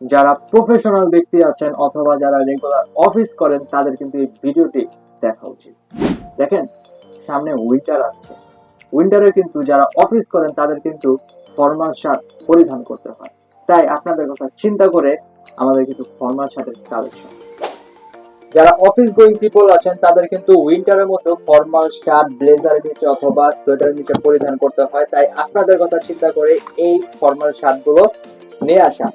যারা প্রফেশনাল ব্যক্তি আছেন অথবা যারা রেগুলার অফিস করেন তাদের কিন্তু এই ভিডিওটি দেখা উচিত। দেখেন, সামনে উইন্টার আসছে। উইন্টারে কিন্তু যারা অফিস করেন তাদের কিন্তু ফর্মাল শার্ট পরিধান করতে হয়। তাই আপনাদের কথা চিন্তা করে আমাদের কিন্তু ফর্মাল শার্টের কালেকশন। যারা অফিস গোয়িং পিপল আছেন তাদের কিন্তু উইন্টারের মধ্যে ফর্মাল শার্ট ব্লেজারের নিচে অথবা সোয়েটারের নিচে পরিধান করতে হয়। তাই আপনাদের কথা চিন্তা করে এই ফর্মাল শার্ট গুলো নিয়ে আসা।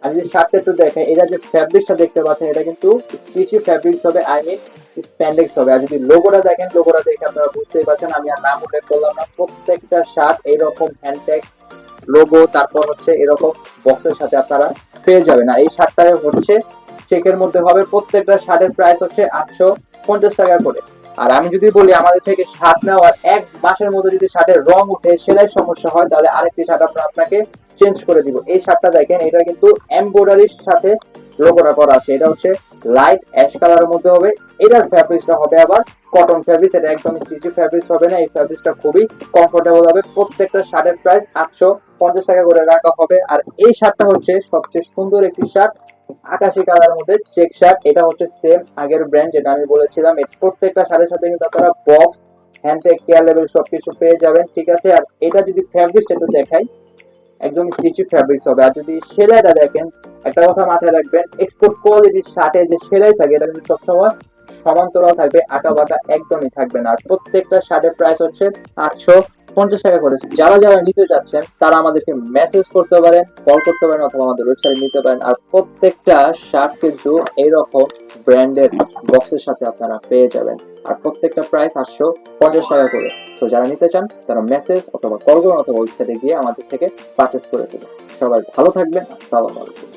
আমি যদি শার্টটা একটু দেখেন, এটা যে ফ্যাব্রিক্সটা দেখতে পাচ্ছেন এটা কিন্তু স্টিচি ফ্যাব্রিক্স হবে, আই মিন স্প্যান্ডেক্স হবে। আর যদি লোগোটা দেখেন, লোগোটা দেখে আপনারা বুঝতেই পারছেন, আমি আর নাম উল্লেখ করলাম না। প্রত্যেকটা শার্ট এইরকম হ্যান্ডট্যাগ লোগো, তারপর হচ্ছে এরকম বক্সের সাথে আপনারা পেয়ে যাবেন। আর এই শার্টটা হচ্ছে চেকের মধ্যে হবে। প্রত্যেকটা শার্টের প্রাইস হচ্ছে 850 টাকা করে। আর আমি যদি বলি আমাদের থেকে শার্ট নেওয়ার এক মাসের মধ্যে যদি শার্টের রং উঠে, সেলাই সমস্যা হয়, তাহলে আরেকটি শার্ট আমরা আপনাকে চেঞ্জ করে দিব। এই শার্টটা দেখেন, এটা কিন্তু এমব্রয়ডারির সাথে লোগোটা করা আছে। এটা হচ্ছে লাইট অ্যাশ কালারের মধ্যে হবে। এটার ফ্যাব্রিক্সটা হবে আবার কটন ফ্যাব্রিক্স। এটা একদম স্টিচি ফ্যাব্রিক্স হবে না, এই ফ্যাব্রিক্সটা খুবই কমফোর্টেবল হবে। প্রত্যেকটা শার্টের প্রাইস 850 টাকা করে রাখা হবে। আর এই শার্টটা হচ্ছে সবচেয়ে সুন্দর একটি শার্ট, আকাশি কালারের মধ্যে চেক শার্ট। এটা হচ্ছে সেম আগের ব্র্যান্ড যেটা আমি বলেছিলাম। এর প্রত্যেকটা শার্টের সাথে কিন্তু আপনারা বক্স, হ্যান্ডটেক, কেয়ার লেভেল সবকিছু পেয়ে যাবেন, ঠিক আছে। আর এটা যদি ফ্যাব্রিক্সটা একটু দেখাই, একদম স্টিচি ফ্যাব্রিক্স হবে। আর যদি সেলাইটা দেখেন, একটা কথা মাথায় রাখবেন, এক্সপোর্ট কোয়ালিটির শার্টে যে সেলাই থাকে এটা কিন্তু সবসময় সমান্তরাল থাকবে, আঁকা বাঁকা একদমই থাকবে না। আর প্রত্যেকটা শার্টের প্রাইস হচ্ছে 850 টাকা করে। যারা যারা নিতে চাচ্ছেন তারা আমাদেরকে মেসেজ করতে পারেন, কল করতে পারেন অথবা আমাদের ওয়েবসাইটে নিতে পারেন। আর প্রত্যেকটা শার্ট কিন্তু এইরকম ব্র্যান্ডের বক্সের সাথে আপনারা পেয়ে যাবেন। আর প্রত্যেকটা প্রাইস 850 টাকা করে। তো যারা নিতে চান তারা মেসেজ অথবা কল করুন অথবা ওয়েবসাইটে গিয়ে আমাদের থেকে পারচেজ করে দেবেন। সবাই ভালো থাকবেন। আসসালামু আলাইকুম।